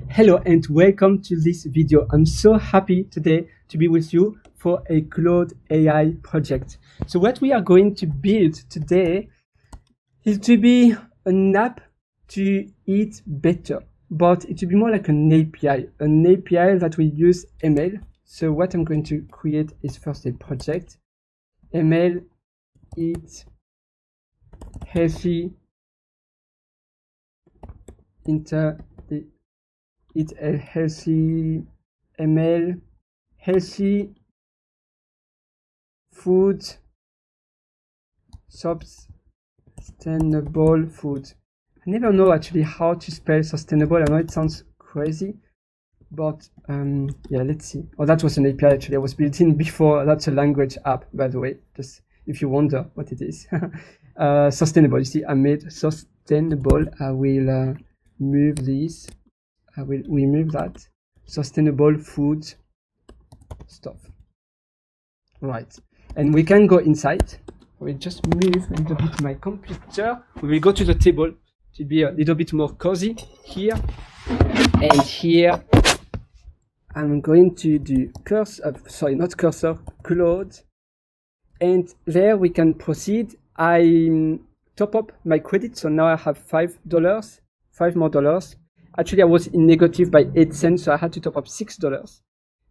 Hello and welcome to this video. I'm so happy today to be with you for a Claude AI project. So what we are going to build today is to be an app to eat better, but it will be more like an API that will use ML. So what I'm going to create is first a project, ML eat healthy eat a healthy ML healthy food sustainable food. I never know actually how to spell sustainable. I know it sounds crazy, but yeah, let's see. Oh, that was an API actually. I was built in before. That's a language app, by the way, just if you wonder what it is. Sustainable. You see, I made sustainable. I will move this. I will remove that. Sustainable food stuff. Right. And we can go inside. We'll just move a little bit my computer. We will go to the table to be a little bit more cozy here. And here I'm going to do Claude. And there we can proceed. I top up my credit. So now I have $5 more. Actually, I was in negative by 8 cents, so I had to top up $6.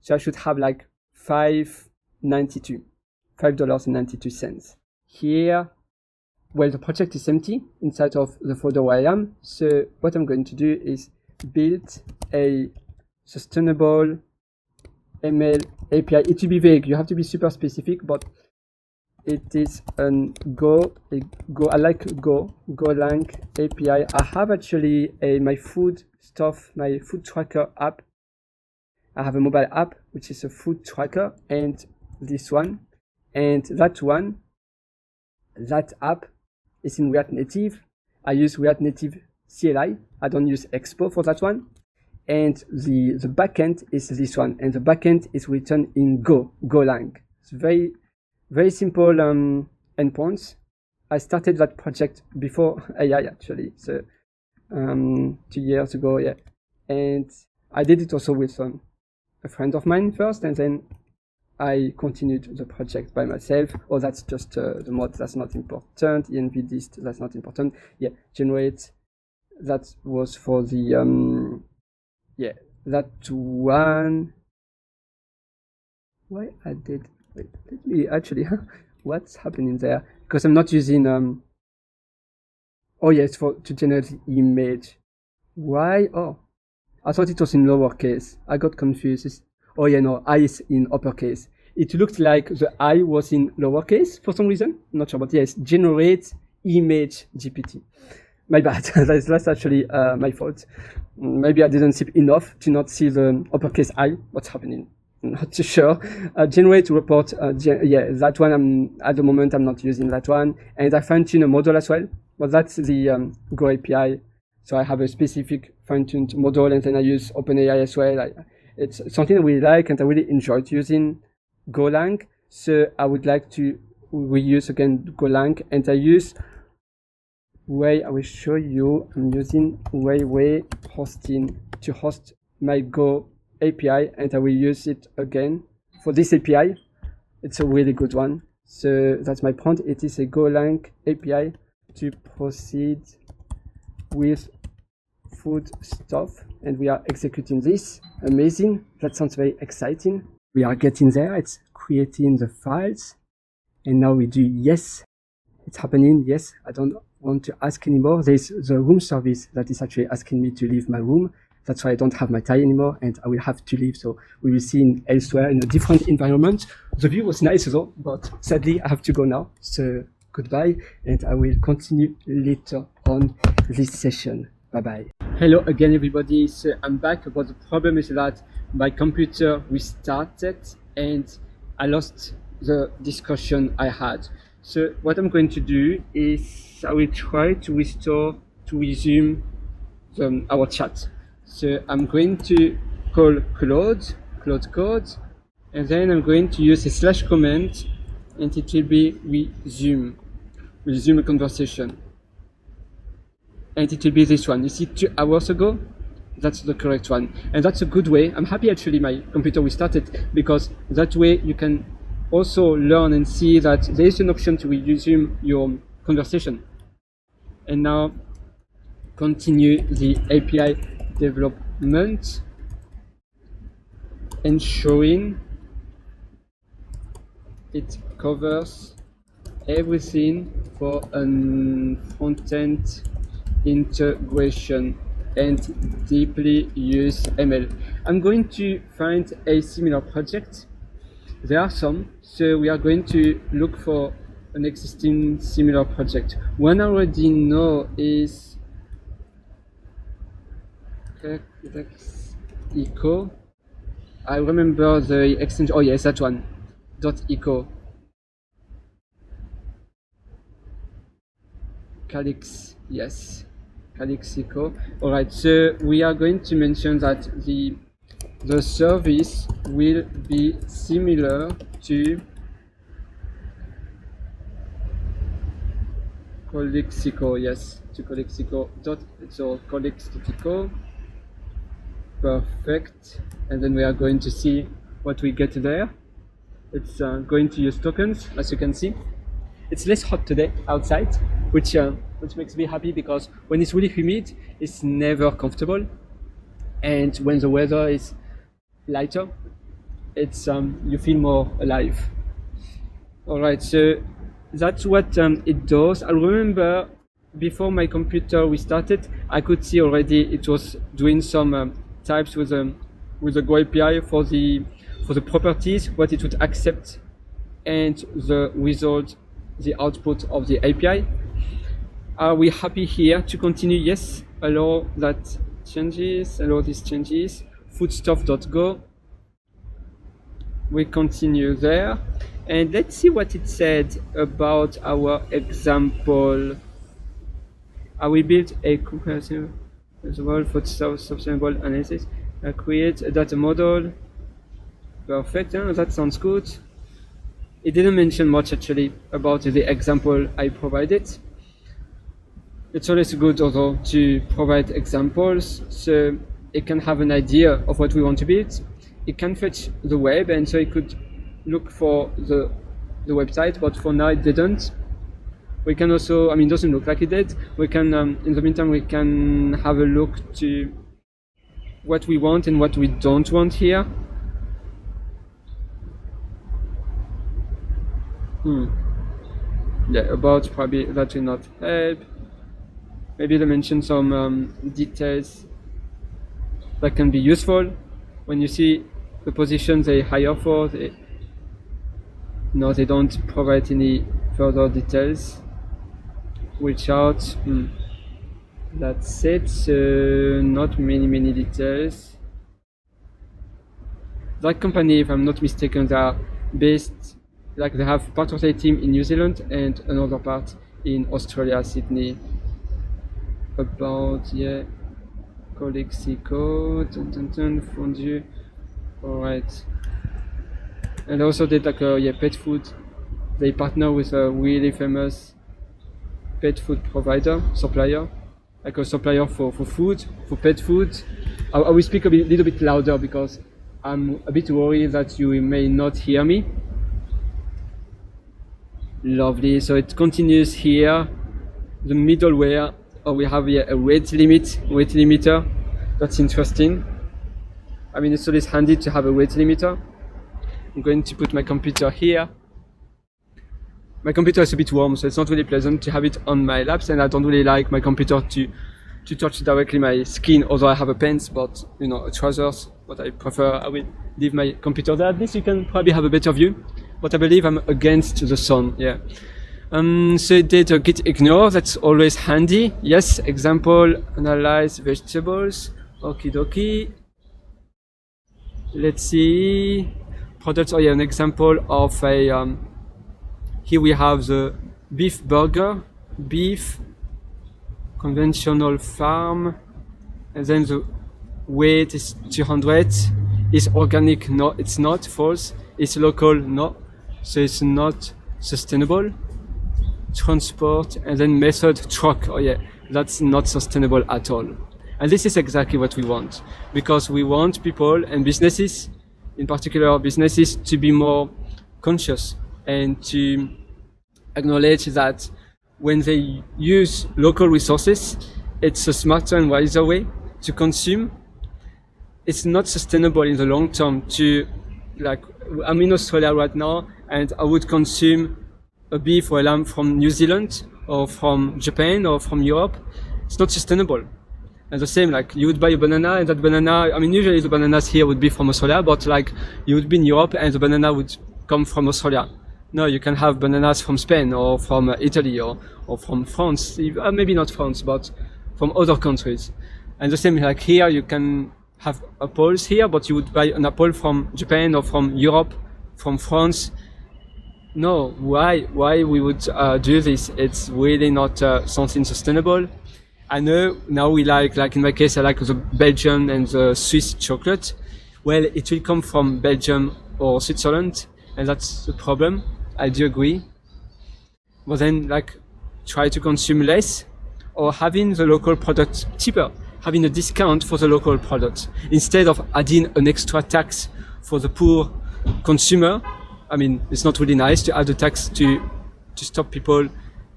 So I should have like $5.92. Here, well, the project is empty inside of the folder where I am. So what I'm going to do is build a sustainable ML API. It will be vague. You have to be super specific, but it is I like Golang API. I have actually my food tracker app. I have a mobile app, which is a food tracker, and this one, and that app is in React Native. I use React Native CLI. I don't use Expo for that one. And the backend is this one, and the backend is written in Golang. It's very, very simple endpoints. I started that project before AI actually, so 2 years ago, yeah. And I did it also with a friend of mine first, and then I continued the project by myself. Oh, that's just the mod, that's not important. env dist, that's not important. Yeah, generate, that was for the yeah, that one. Why I did, wait, let me actually what's happening there, because I'm not using oh yeah, it's to generate the image. Why? Oh, I thought it was in lowercase. I got confused. Oh yeah, no, I is in uppercase. It looked like the I was in lowercase for some reason. I'm not sure, but yes, generate image GPT. My bad. That's actually my fault. Maybe I didn't sip enough to not see the uppercase I. What's happening? Not too sure. Generate report. Yeah, that one. At the moment I'm not using that one, and I fine-tune a model as well. But that's the Go API. So I have a specific fine-tuned model, and then I use OpenAI as well. It's something I really like, and I really enjoyed using Golang. So I would like to reuse again Golang, and I use I will show you. I'm using Way hosting to host my Go API, and I will use it again for this API. It's a really good one. So that's my point. It is a Golang API to proceed with food stuff, and we are executing this. Amazing. That sounds very exciting. We are getting there. It's creating the files, and now we do yes. It's happening. Yes, I don't want to ask anymore. There's the room service that is actually asking me to leave my room. That's why I don't have my tie anymore, and I will have to leave. So we will see elsewhere in a different environment. The view was nice though, but sadly I have to go now. So goodbye, and I will continue later on this session. Bye bye. Hello again, everybody. So I'm back, but the problem is that my computer restarted and I lost the discussion I had. So what I'm going to do is I will try to resume our chat. So I'm going to call Claude code, and then I'm going to use a slash command, and it will be resume a conversation. And it will be this one. You see, 2 hours ago, that's the correct one. And that's a good way. I'm happy actually my computer restarted, because that way you can also learn and see that there is an option to resume your conversation. And now continue the API development, ensuring it covers everything for a front-end integration and deeply use ML. I'm going to find a similar project. There are some, so we are going to look for an existing similar project. One I already know is Eco. I remember the extension. Oh yes, that one. .eco. Calyx, yes. Calyx Eco. Alright, so we are going to mention that the service will be similar to Calyxico, yes, to Calyxico. So Calyxico, perfect. And then we are going to see what we get there. It's going to use tokens, as you can see. It's less hot today outside, which makes me happy, because when it's really humid, it's never comfortable. And when the weather is lighter, it's you feel more alive. All right, so that's what it does. I remember before my computer restarted, I could see already it was doing some types with the Go API for the properties, what it would accept, and the result, the output of the API. Are we happy here to continue? Yes, allow that changes, allow these changes. Foodstuff.go. We continue there, and let's see what it said about our example. We built a comprehensive as well for sustainable analysis. Create a data model. Perfect, that sounds good. It didn't mention much actually about the example I provided. It's always good although to provide examples so it can have an idea of what we want to build. It can fetch the web, and so it could look for the website, but for now it didn't. We can also, it doesn't look like it did. We can, in the meantime, we can have a look to what we want and what we don't want here. Yeah, about probably that will not help. Maybe they mention some details that can be useful. When you see the position they hire for, they don't provide any further details. Reach out. That's it. So not many details. That company, if I'm not mistaken, they are based, like they have part of their team in New Zealand and another part in Australia, Sydney. About, yeah, Calyxico, Fondue. Alright. And also did like pet food. They partner with a really famous pet food supplier, like a supplier for food, for pet food. I will speak a little bit louder because I'm a bit worried that you may not hear me. Lovely, so it continues here. The middleware, we have here a weight limiter. That's interesting. It's always handy to have a weight limiter. I'm going to put my computer here. My computer is a bit warm, so it's not really pleasant to have it on my laps, and I don't really like my computer to touch directly my skin, although I have a pants, but trousers, what I prefer. I will leave my computer there. At least you can probably have a better view, but I believe I'm against the sun, yeah. So data git ignore, that's always handy. Yes, example, analyze vegetables. Okie dokie. Let's see. Products, an example of a, here we have the beef burger, beef, conventional farm, and then the weight is 200. Is organic? No, it's not. False. It's local? No. So it's not sustainable. Transport, and then method truck. That's not sustainable at all. And this is exactly what we want, because we want people and businesses, in particular businesses, to be more conscious and to acknowledge that when they use local resources, it's a smarter and wiser way to consume. It's not sustainable in the long term to, like, I'm in Australia right now and I would consume a beef or a lamb from New Zealand or from Japan or from Europe. It's not sustainable. And the same, like, you would buy a banana and that banana, I mean, usually the bananas here would be from Australia, but like you would be in Europe and the banana would come from Australia. No, you can have bananas from Spain or from Italy or from France, maybe not France, but from other countries. And the same, like here, you can have apples here, but you would buy an apple from Japan or from Europe, from France. No, why we would do this? It's really not something sustainable. I know now we like in my case, I like the Belgian and the Swiss chocolate. Well, it will come from Belgium or Switzerland, and that's the problem. I do agree. But then, like, try to consume less, or having the local product cheaper, having a discount for the local product instead of adding an extra tax for the poor consumer. I mean, it's not really nice to add a tax to stop people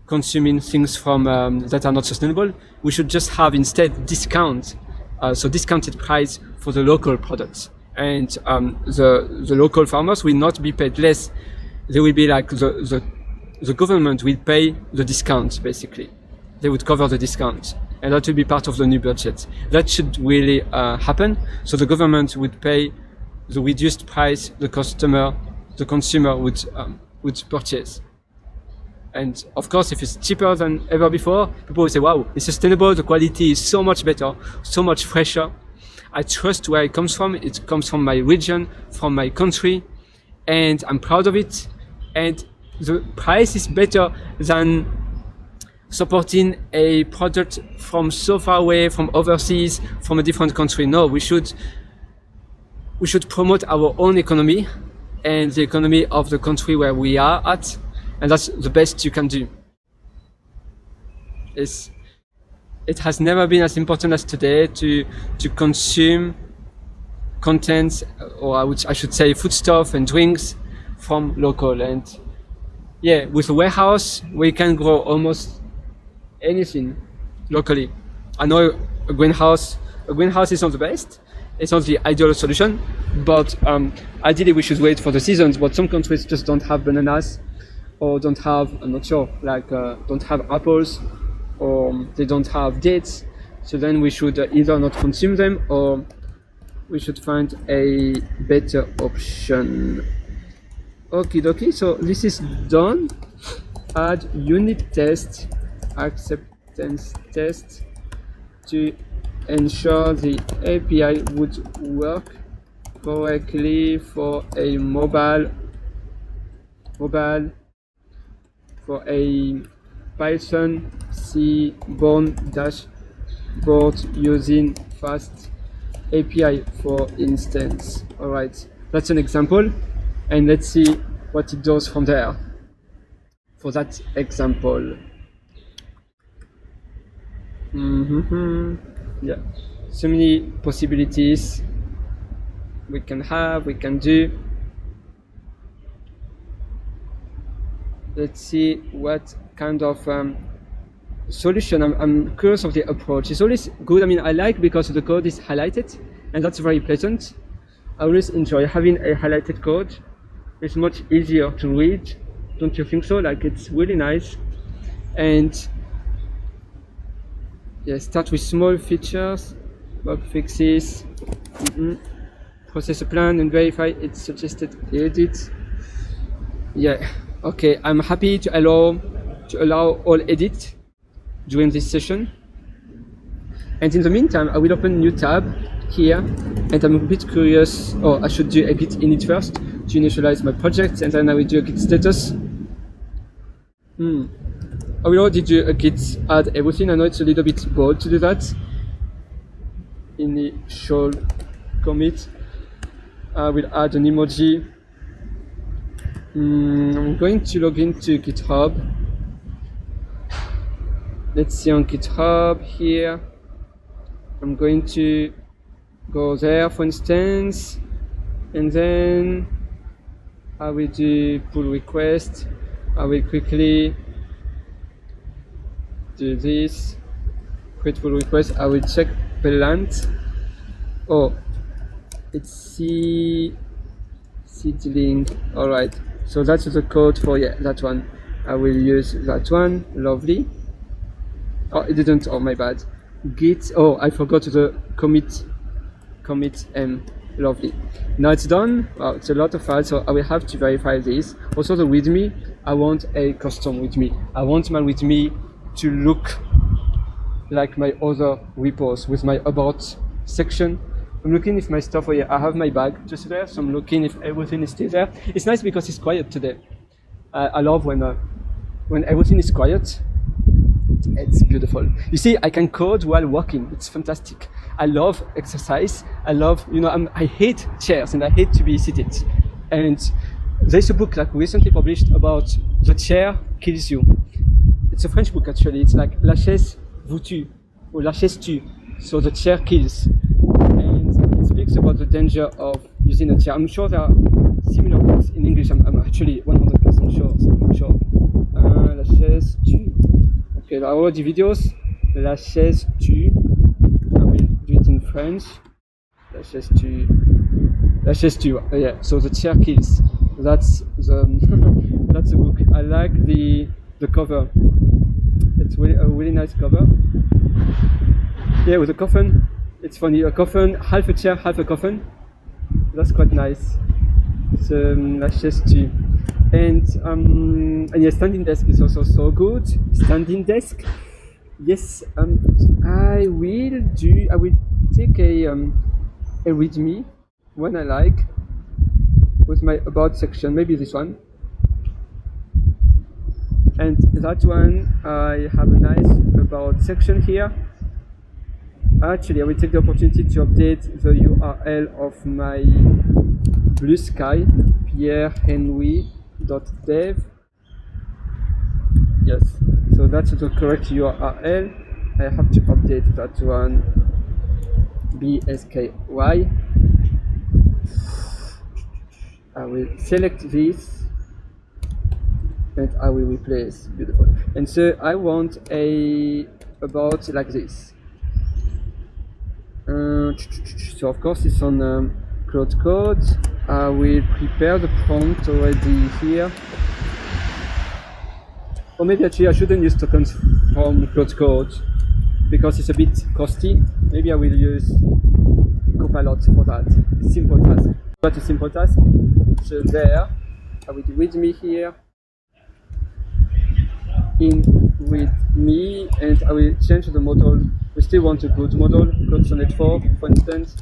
consuming things from that are not sustainable. We should just have instead discounted price for the local products, and the local farmers will not be paid less. They will be like the government will pay the discount, basically. They would cover the discount, and that will be part of the new budget. That should really happen. So the government would pay the reduced price the consumer would purchase. And of course, if it's cheaper than ever before, people will say, wow, it's sustainable, the quality is so much better, so much fresher. I trust where it comes from. It comes from my region, from my country, and I'm proud of it. And the price is better than supporting a product from so far away, from overseas, from a different country. No, we should promote our own economy and the economy of the country where we are at, and that's the best you can do. It has never been as important as today to consume content, or I should say foodstuff and drinks from local. And yeah, with a warehouse we can grow almost anything locally. I know a greenhouse is not the best, it's not the ideal solution, but ideally we should wait for the seasons. But some countries just don't have bananas, or don't have, I'm not sure, like don't have apples, or they don't have dates. So then we should either not consume them, or we should find a better option. Okie dokie, so this is done. Add unit test, acceptance test to ensure the API would work correctly for a mobile for a Python Seaborn dashboard using Fast API, for instance. All right, that's an example, and let's see what it does from there. For that example, yeah, so many possibilities we can do. Let's see what kind of solution. I'm curious of the approach. It's always good. I mean, I like because the code is highlighted, and that's very pleasant. I always enjoy having a highlighted code. It's much easier to read, don't you think so? Like, it's really nice. And yeah, start with small features, bug fixes, process a plan and verify its suggested edits. Yeah, okay, I'm happy to allow all edit during this session. And in the meantime, I will open a new tab here, and I'm a bit curious, or I should do a git init first to initialize my project, and then I will do a git status. I will already do a git add everything. I know it's a little bit bold to do that. Initial commit. I will add an emoji. I'm going to log into GitHub. Let's see on GitHub here. I'm going to go there, for instance, and then I will do pull request. I will quickly do this, create pull request. I will check the length. Oh, it's seedling. All right, so that's the code for that one. I will use that one. Lovely. Oh, it didn't. Oh, my bad. Git. Oh, I forgot the commit m. Lovely. Now it's done. Wow, it's a lot of files, so I will have to verify this. Also the readme, I want a custom readme. I want my readme to look like my other repos with my about section. I'm looking if my stuff, oh yeah, I have my bag just there, so I'm looking if everything is still there. It's nice because it's quiet today. I love when everything is quiet. It's beautiful. You see, I can code while walking. It's fantastic. I love exercise. I love, I hate chairs and I hate to be seated. And there's a book like recently published about the chair kills you. It's a French book actually. It's like La chaise vous tue or La chaise tue. So the chair kills. And it speaks about the danger of using a chair. I'm sure there are similar books in English. I'm actually 100% sure. La chaise tue. Okay, there are already videos. La chaise tue. I will do it in French. La chaise tue. La chaise tue. Yeah. So the chair kills. That's the that's the book. I like the cover. It's really, a really nice cover. Yeah, with a coffin. It's funny. A coffin, half a chair, half a coffin. That's quite nice. It's La chaise tue. And yeah, standing desk is also so good. Standing desk. Yes, I will take a readme one I like with my about section, maybe this one. And that one I have a nice about section here. Actually, I will take the opportunity to update the URL of my Blue Sky, pierrehenry.dev. Yes, so that's the correct URL. I have to update that one. BSKY. I will select this and I will replace. Beautiful. And so I want a about like this. So of course it's on Cloud Code. I will prepare the prompt already here. Or maybe actually I shouldn't use tokens from Cloud Code because it's a bit costly. Maybe I will use Copilot for that. Simple task. But a simple task. So there, I will readme here. In readme, and I will change the model. We still want a good model, Claude Sonnet 4, for instance.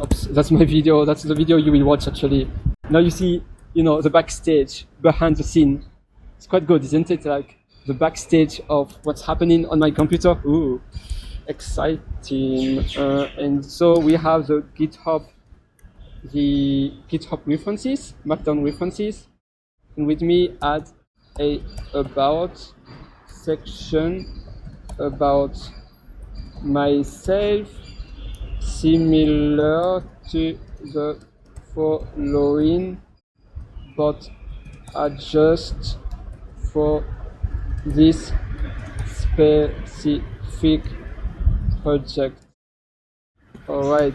Oops, that's my video. That's the video you will watch actually. Now you see, the backstage, behind the scene. It's quite good, isn't it? Like the backstage of what's happening on my computer. Ooh, exciting. And so we have the GitHub references, Markdown references. And with me, add a about section about myself, similar to the following, but adjust for this specific project. All right,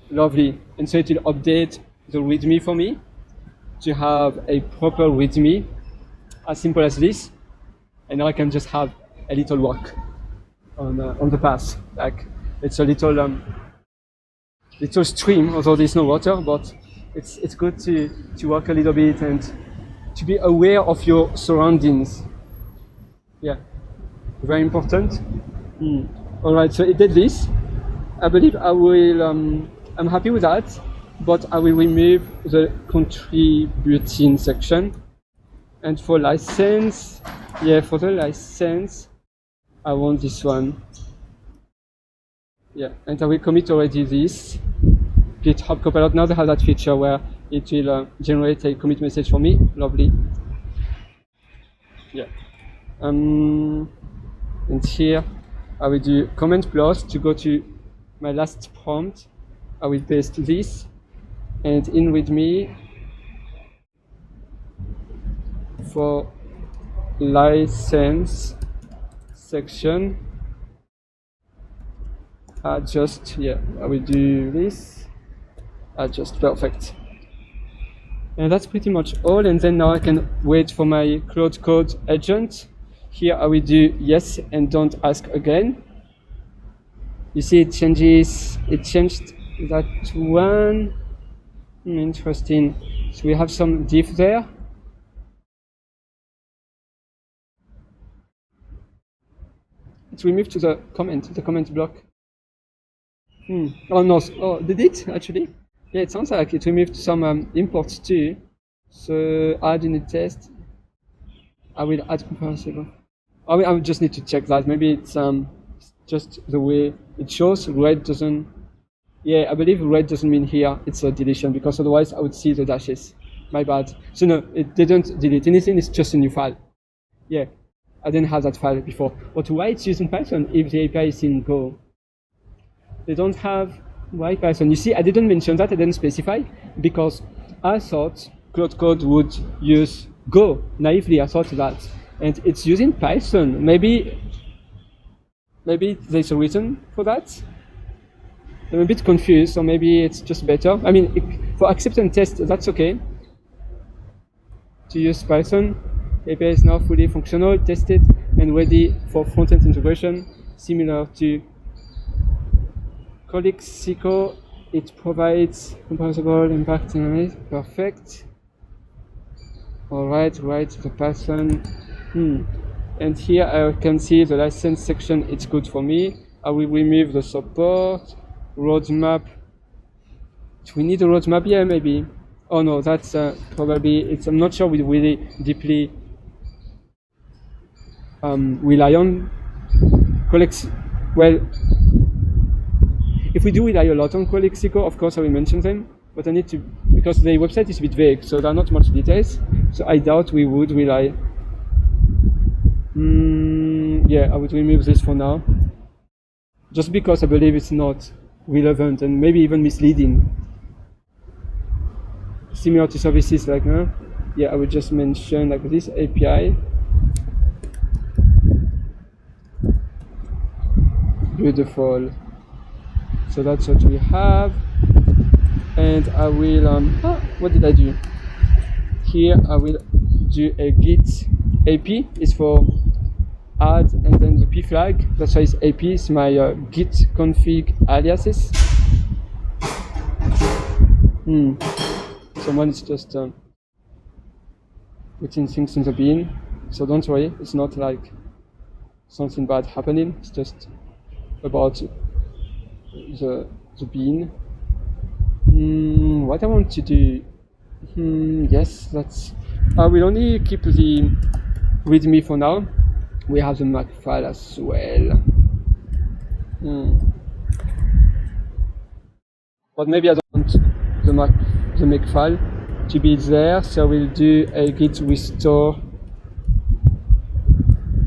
lovely. And so it will update the README for me to have a proper README, as simple as this. And now I can just have a little work on the path. Like it's a little stream, although there's no water, but it's good to work a little bit and to be aware of your surroundings. Yeah, very important. All right, so it did this. I believe I will. I'm happy with that, but I will remove the contributing section. And for license, for the license, I want this one. Yeah, and I will commit already this. GitHub Copilot, now they have that feature where it will generate a commit message for me. Lovely. Yeah. And here I will do Command plus to go to my last prompt. I will paste this, and in README for license section, adjust. Yeah, I will do this. Adjust. Perfect. And that's pretty much all. And then now I can wait for my Claude Code agent. Here I will do yes and don't ask again. You see it changes. It changed that one. Interesting. So we have some diff there. It will move to the comment block. Oh no, oh, did it actually? Yeah, it sounds like it removed some imports too. So add in a test. I will add comparable. I will just need to check that. Maybe it's just the way it shows. Red doesn't. Yeah, I believe red doesn't mean here it's a deletion, because otherwise I would see the dashes. My bad. So no, it didn't delete anything. It's just a new file. Yeah, I didn't have that file before. But why it's using Python if the API is in Go? They don't have why Python. You see, I didn't mention that. I didn't specify because I thought Claude Code would use Go. Naively, I thought that, and it's using Python. Maybe there's a reason for that. I'm a bit confused, or maybe it's just better. I mean, for acceptance test, that's okay to use Python. API is now fully functional, tested, and ready for front-end integration, similar to Colixico. It provides comparable impact analysis. Perfect. Alright, write the Python. And here I can see the license section. It's good for me. I will remove the support. Roadmap. Do we need a roadmap? Yeah, maybe. Oh no, that's probably, I'm not sure we really deeply rely on well, if we do rely a lot on Colixico, of course I will mention them, but I need to, because the website is a bit vague, so there are not much details, so I doubt we would rely. Yeah, I would remove this for now, just because I believe it's not relevant and maybe even misleading. Similar to services like yeah, I would just mention like this API. Beautiful. So that's what we have. And I will what did I do? Here I will do a git AP. It's for add and then the p flag. That's why it's AP. It's my git config aliases. Someone is just putting things in the bin, so don't worry, it's not like something bad happening, it's just about the bin. What I want to do, yes, that's, I will only keep the readme for now. We have the Mac file as well. But maybe I don't want the Mac file to be there, so we'll do a git restore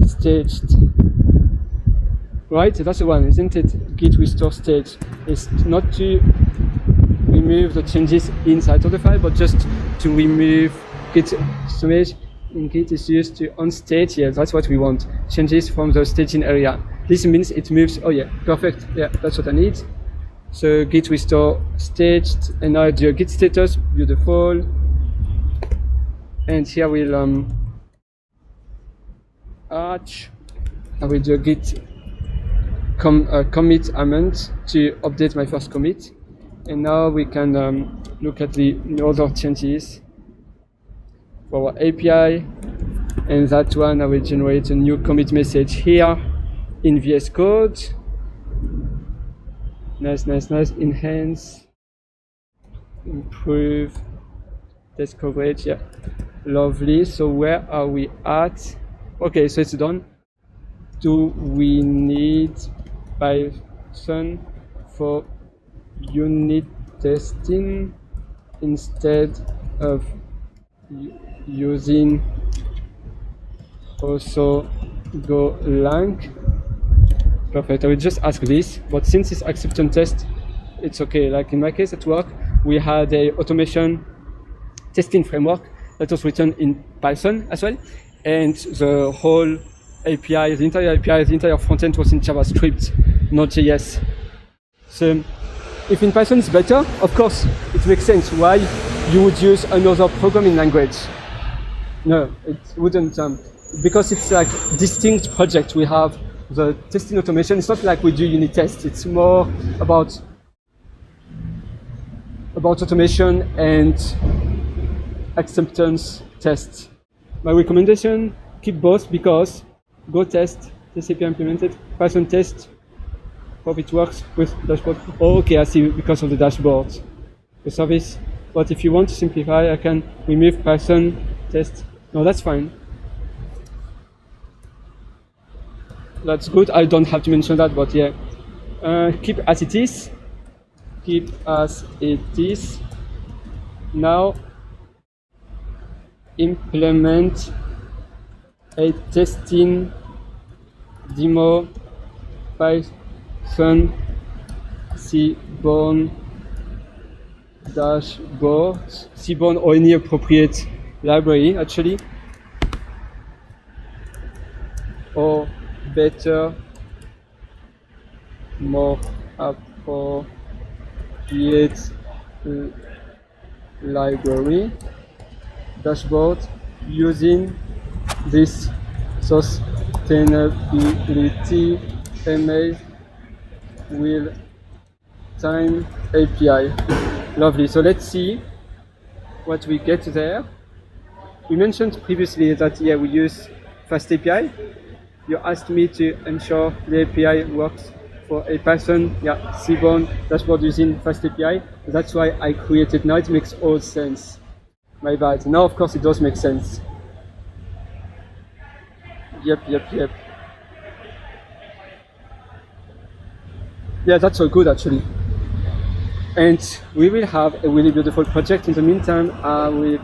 staged. Right, that's the one, isn't it? Git restore stage. It's not to remove the changes inside of the file, but just to remove git storage. In Git is used to unstage. Yeah, that's what we want. Changes from the staging area. This means it moves. Oh yeah, perfect. Yeah, that's what I need. So git restore staged, and now I do a git status. Beautiful. And here we'll arch. I will do a git commit amend to update my first commit. And now we can look at the other changes for our API. And that one I will generate a new commit message here in VS Code. Nice. Enhance, improve, test coverage. Yeah, lovely. So where are we at? Okay, so it's done. Do we need Python for unit testing instead of using also Golang. Perfect. I will just ask this, but since it's acceptance test, it's okay. Like in my case at work, we had a automation testing framework that was written in Python as well, and the whole API, the entire API, the entire frontend was in JavaScript, not JS. So if in Python it's better, of course, it makes sense why you would use another programming language. No, it wouldn't, because it's like distinct project. We have the testing automation. It's not like we do unit tests. It's more about automation and acceptance tests. My recommendation, keep both, because Go test, TCP implemented, Python test, hope it works with dashboard. Oh, okay, I see, because of the dashboard, the service. But if you want to simplify, I can remove Python test. No, that's fine. That's good. I don't have to mention that, but yeah. Keep as it is. Keep as it is. Now implement a testing demo Python Seaborn dashboard, Seaborn or any appropriate library actually, or better, more appropriate library dashboard using this sustainability ML real-time API. Lovely. So let's see what we get there. We mentioned previously that we use FastAPI. You asked me to ensure the API works for a Python Seaborn dashboard using FastAPI. That's why I created. Now it makes all sense. My bad. Now of course it does make sense. Yep. Yeah, that's all good actually. And we will have a really beautiful project. In the meantime, I will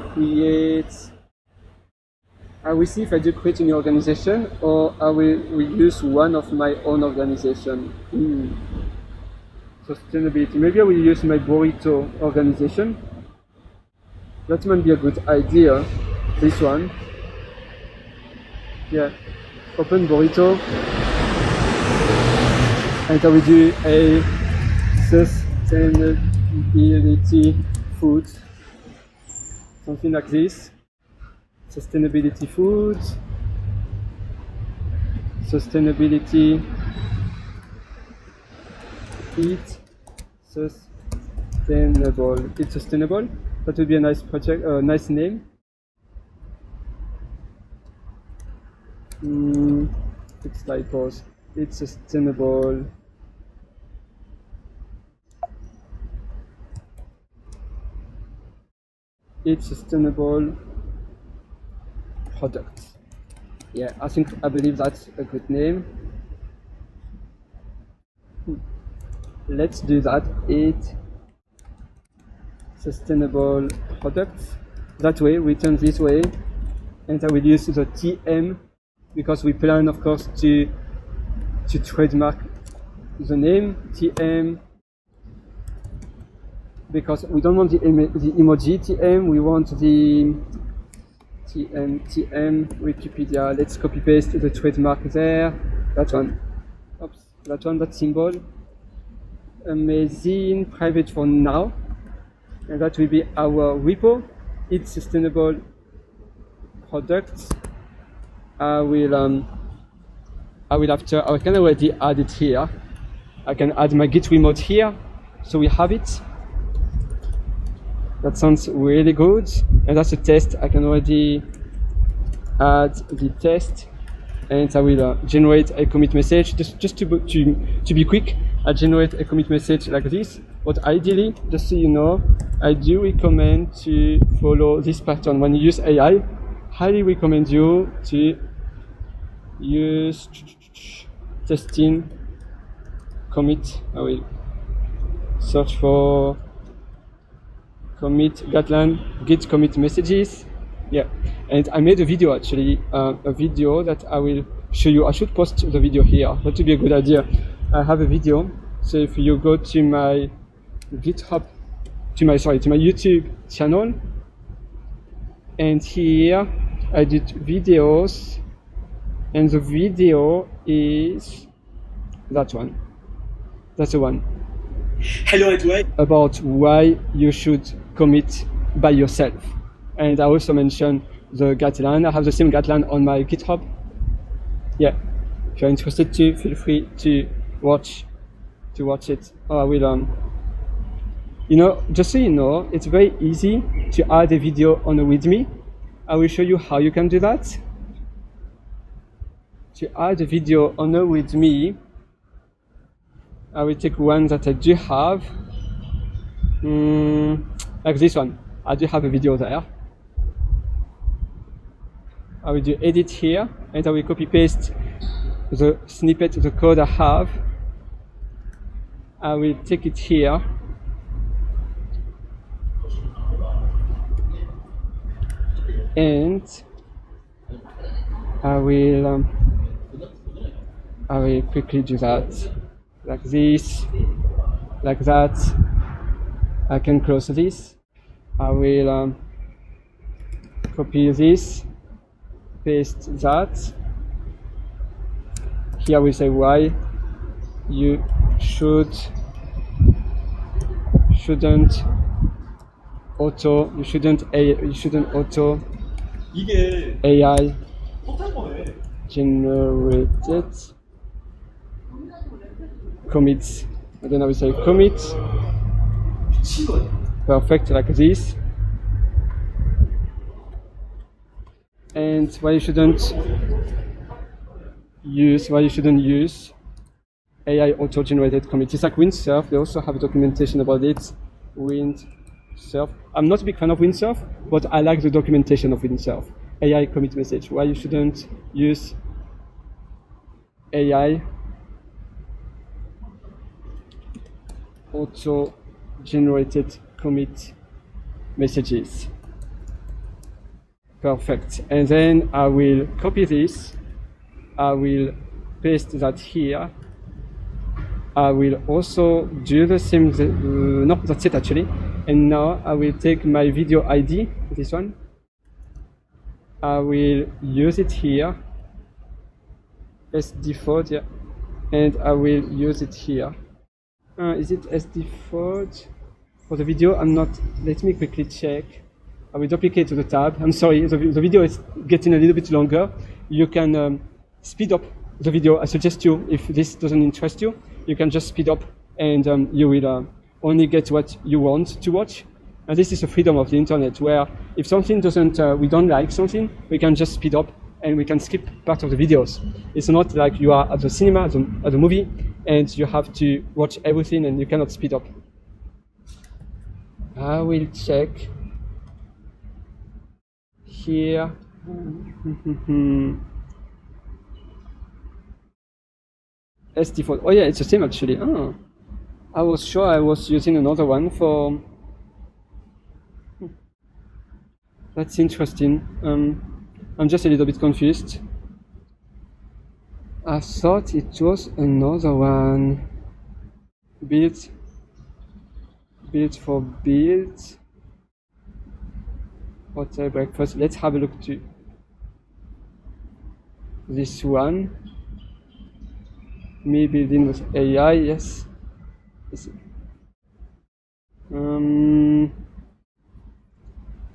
see if I do create a new organization, or I will use one of my own organization. Sustainability. Maybe I will use my Burrito organization. That might be a good idea. This one. Yeah. Open Burrito. And I will do a sustainability food. Something like this. Sustainability food. Sustainability. Eat sustainable. Eat sustainable. That would be a nice project, nice name. It's like pause. It's sustainable. It's sustainable products. Yeah, I believe that's a good name. Let's do that. Eat sustainable products. That way we turn this way, and I will use the TM because we plan, of course, to trademark the name TM, because we don't want the emoji TM, we want the TM Wikipedia. Let's copy paste the trademark there. That one. Oops, that one, that symbol. Amazing. Private for now. And that will be our repo. It's sustainable products. I can already add it here. I can add my Git remote here, so we have it. That sounds really good. And that's a test. I can already add the test, and I will generate a commit message. Just to be quick, I generate a commit message like this. But ideally, just so you know, I do recommend to follow this pattern. When you use AI, highly recommend you to use testing commit. I will search for commit Gatlan git commit messages. Yeah, and I made a video actually, a video that I will show you. I should post the video here. That would be a good idea. I have a video. So if you go to my GitHub, to my YouTube channel, and here I did videos, and the video is that one. That's the one. Hello Edward. About why you should commit by yourself. And I also mentioned the guideline. I have the same guideline on my GitHub. Yeah, if you're interested to, feel free to watch it. I will, you know, just so you know, it's very easy to add a video on a README. I will show you how you can do that. To add a video on a README, I will take one that I do have, like this one. I do have a video there. I will do edit here, and I will copy paste the snippet, the code I have. I will take it here. And I will quickly do that, like this, like that. I can close this. I will copy this, paste that. Here we say why you shouldn't auto 이게 AI 못할 거네. generated commits. And then I will say commit. 미친 거야. Perfect, like this. And why you shouldn't use AI auto-generated commits. It's like Windsurf. They also have a documentation about it. Windsurf. I'm not a big fan of Windsurf, but I like the documentation of Windsurf. AI commit message. Why you shouldn't use AI auto-generated commit messages. Perfect. And then I will copy this. I will paste that here. I will also do the same. No, that's it actually. And now I will take my video ID, this one. I will use it here as default, yeah. And I will use it here. Is it as default for the video? I'm not. Let me quickly check. I will duplicate to the tab. I'm sorry, the video is getting a little bit longer. You can speed up the video. I suggest you, if this doesn't interest you, you can just speed up, and you will only get what you want to watch. And this is the freedom of the internet, where if something doesn't, we don't like something, we can just speed up and we can skip part of the videos. It's not like you are at the cinema, at the movie, and you have to watch everything and you cannot speed up. I will check here. As default. Oh yeah, it's the same actually. Oh, I was sure I was using another one for. That's interesting. I'm just a little bit confused. I thought it was another one. Build for build. Hotel breakfast. Let's have a look to this one. Me building with AI, yes.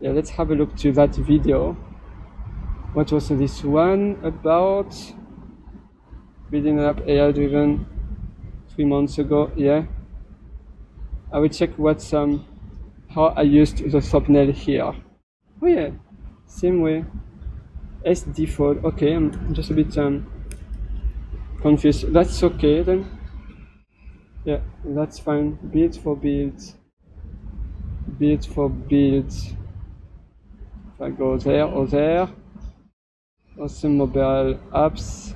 Yeah, let's have a look to that video. What was this one about? Building an app AI driven 3 months ago. Yeah, I will check what's how I used the thumbnail here. Oh yeah, same way as default. Okay, I'm just a bit confused. That's okay then. Yeah, that's fine. Build for build. Build for build. If I go there or there. Also mobile apps.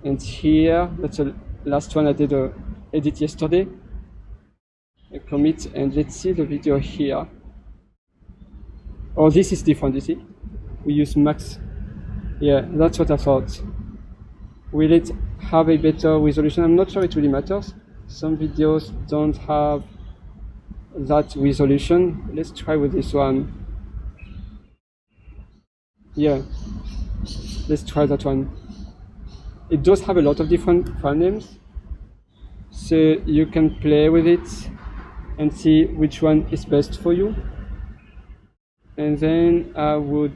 And here, that's the last one I did a edit yesterday. A commit, and let's see the video here. Oh, this is different, you see? we use max. Yeah, that's what I thought. Will it have a better resolution? I'm not sure it really matters. Some videos don't have that resolution. Let's try with this one. Yeah, let's try that one. It does have a lot of different file names, so you can play with it and see which one is best for you. And then I will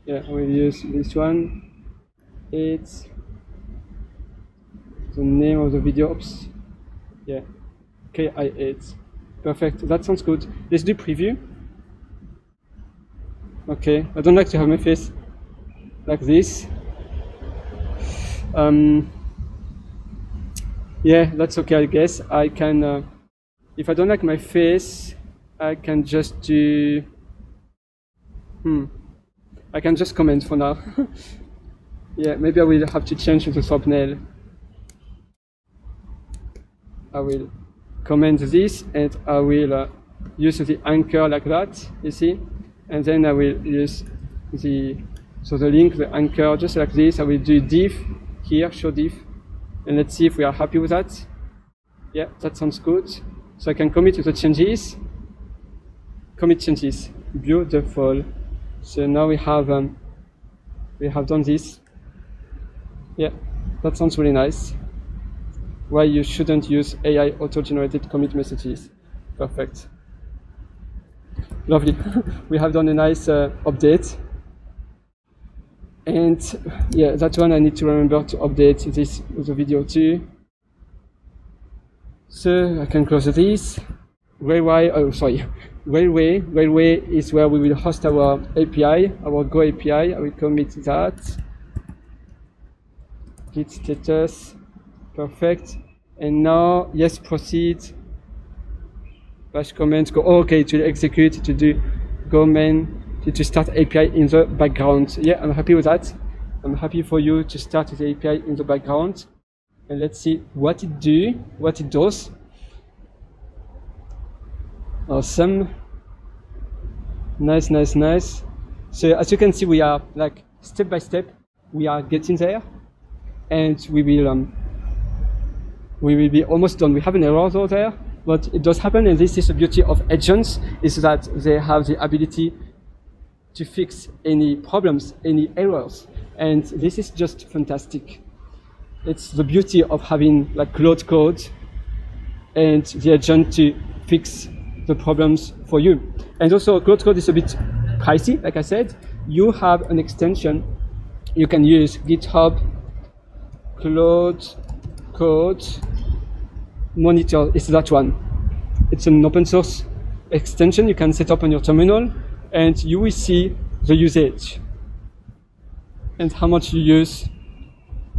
use this one. It's the name of the video. Oops. Yeah, KI8. Perfect. That sounds good. Let's do preview. Okay. I don't like to have my face like this. Yeah, that's okay. I guess I can. If I don't like my face, I can just do. I can just comment for now. Yeah, maybe I will have to change the thumbnail. I will comment this and I will use the anchor like that, you see? And then I will use the link, the anchor, just like this. I will do div here, show div. And let's see if we are happy with that. Yeah, that sounds good. So I can commit to the changes. Commit changes. Beautiful. So now we have done this. Yeah, that sounds really nice. Why you shouldn't use AI auto-generated commit messages. Perfect. Lovely. We have done a nice update. And yeah, that one I need to remember to update this with the video too. So I can close this. Railway is where we will host our API, our Go API. I will commit that. Git status. Perfect. And now, yes, proceed. Bash commands go. Oh, okay, to execute, to do go main, to start API in the background. Yeah, I'm happy with that. I'm happy for you to start the API in the background. And let's see what it does. Awesome. Nice. So as you can see, we are like step by step, we are getting there, and we will be almost done. We have an error though there, but it does happen, and this is the beauty of agents, is that they have the ability to fix any problems, any errors, and this is just fantastic. It's the beauty of having like Claude Code and the agent to fix the problems for you. And also Claude Code is a bit pricey, like I said. You have an extension you can use, GitHub Claude Code Monitor. It's that one. It's an open source extension you can set up on your terminal, and you will see the usage and how much you use,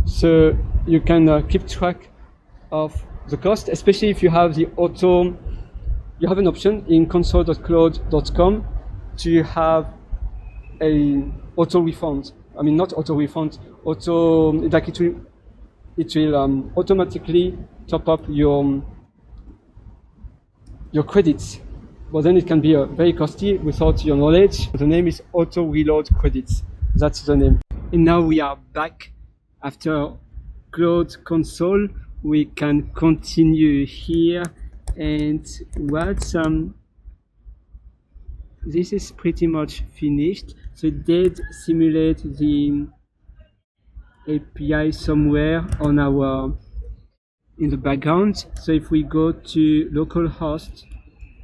so you can keep track of the cost, especially if you have the auto. You have an option in console.claude.com to have a auto refund. I mean, not auto refund, auto, like it will automatically top up your credits. But then it can be very costly without your knowledge. The name is Auto Reload Credits. That's the name. And now we are back after Claude Console. We can continue here. And this is pretty much finished. So it did simulate the API somewhere on in the background. So if we go to localhost,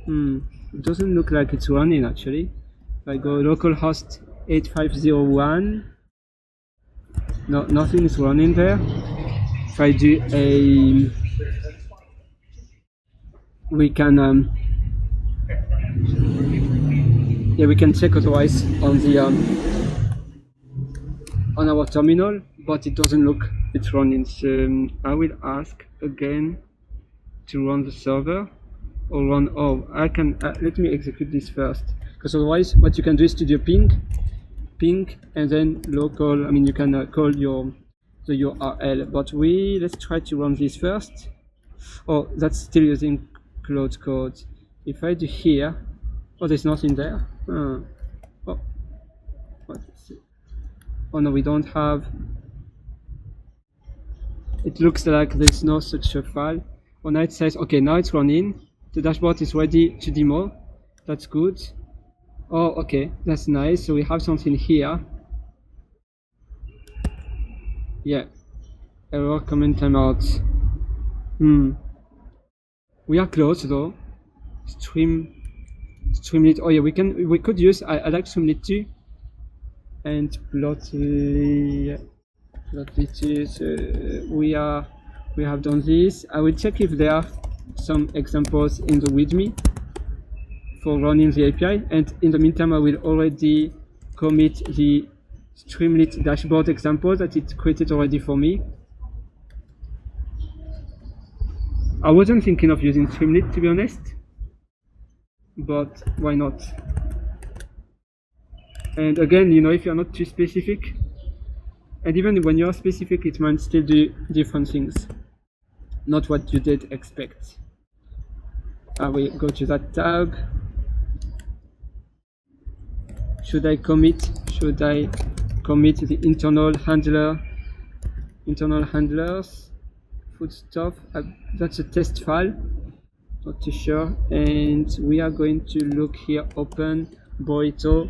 it doesn't look like it's running actually. If I go localhost 8501, no, nothing is running there. If I do we can we can check otherwise on the on our terminal, but it doesn't look it's running. So I will ask again to run the server or run. Oh, I can let me execute this first, because otherwise what you can do is to do ping and then local. I mean, you can call the URL, but let's try to run this first. Oh, that's still using Claude Code. If I do here, oh, there's nothing there. Oh, Oh no, we don't have. It looks like there's no such a file. Oh, now it says, okay, now it's running. The dashboard is ready to demo. That's good. Oh, okay, that's nice. So we have something here. Yeah. Error, comment timeout. We are close though. Streamlit. Oh yeah, we could use. I like Streamlit too. And Plotly. We have done this. I will check if there are some examples in the README for running the API, and in the meantime I will already commit the Streamlit dashboard example that it created already for me. I wasn't thinking of using Streamlit, to be honest, but why not? And again, you know, if you're not too specific, and even when you're specific, it might still do different things, not what you did expect. I will go to that tab. Should I commit the internal handlers food stuff? That's a test file, not too sure. And we are going to look here, open Burrito.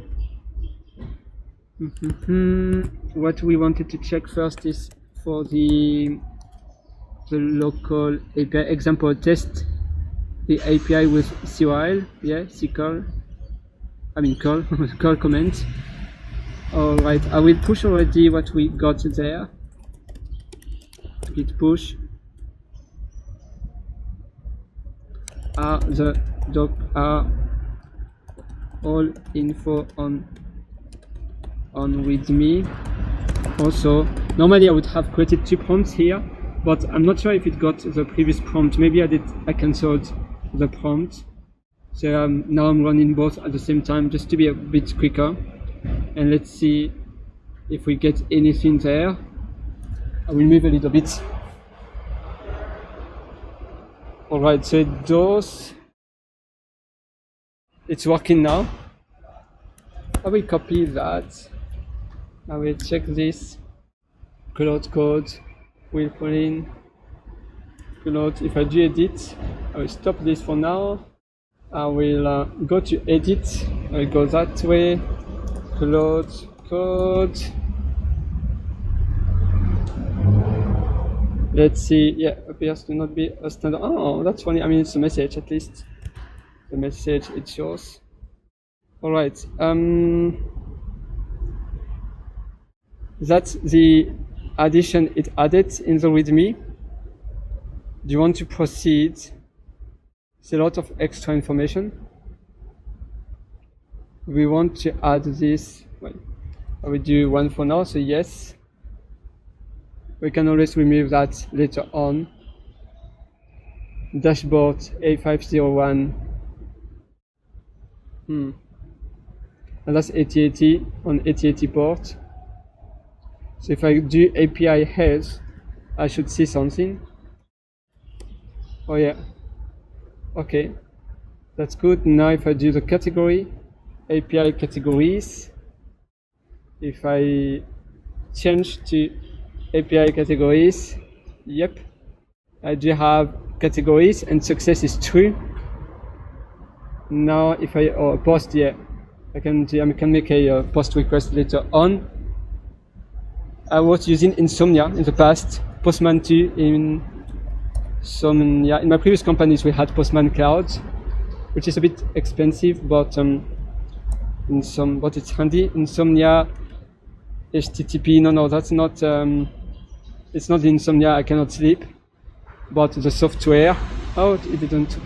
What we wanted to check first is for the local API example test, the API with CURL, yeah, call comment. Alright, I will push already what we got there. Git push. The doc are all info on README. Also, normally I would have created 2 prompts here, but I'm not sure if it got the previous prompt. Maybe I cancelled the prompt. So now I'm running both at the same time just to be a bit quicker. And let's see if we get anything there. I will move a little bit. Alright, so it's working now. I will copy that. I will check this. Cloud code will pull in. Cloud. If I do edit, I will stop this for now. I will go to edit. I will go that way. Cloud code. Let's see. Yeah, appears to not be a standard. Oh, that's funny. I mean, it's a message at least. The message it shows. All right. That's the addition it added in the README. Do you want to proceed? It's a lot of extra information. We want to add this. Well, I will do one for now. So yes. We can always remove that later on. Dashboard A501. And that's 8080 on 8080 port. So if I do API health, I should see something. Oh yeah. Okay. That's good. Now if I do the category, API categories, if I change to API categories, yep, I do have categories and success is true. Now if I post, yeah, I can make a post request later on. I was using Insomnia in the past, Postman 2 in Insomnia. In my previous companies we had Postman Cloud, which is a bit expensive, but but it's handy. Insomnia HTTP, no, that's not, it's not the Insomnia, I cannot sleep, but the software, oh, it didn't.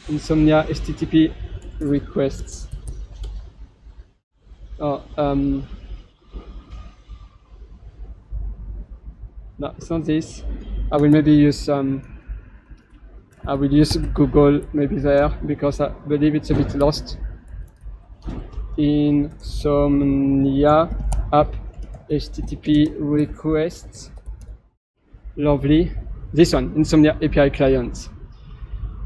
Insomnia HTTP requests. Oh, no, it's not this. I will maybe use I will use Google maybe there, because I believe it's a bit lost. Insomnia app HTTP requests. Lovely. This one, Insomnia API client.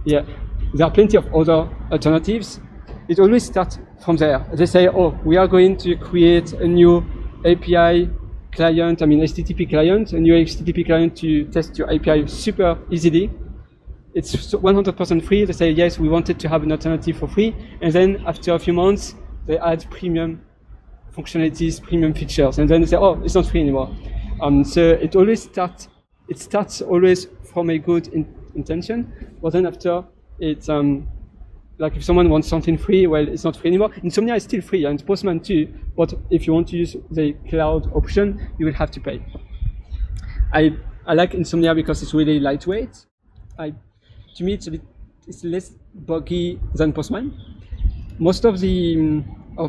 Yeah, there are plenty of other alternatives. It always starts from there. They say, oh, we are going to create a new API client, I mean HTTP client, a new HTTP client to test your API super easily. It's 100% free. They say, yes, we wanted to have an alternative for free. And then after a few months, they add premium functionalities, premium features. And then they say, oh, it's not free anymore. So it always starts always from a good intention. But then after, it's like if someone wants something free, well, it's not free anymore. Insomnia is still free, and Postman too. But if you want to use the cloud option, you will have to pay. I like Insomnia because it's really lightweight. To me, it's less buggy than Postman. Most of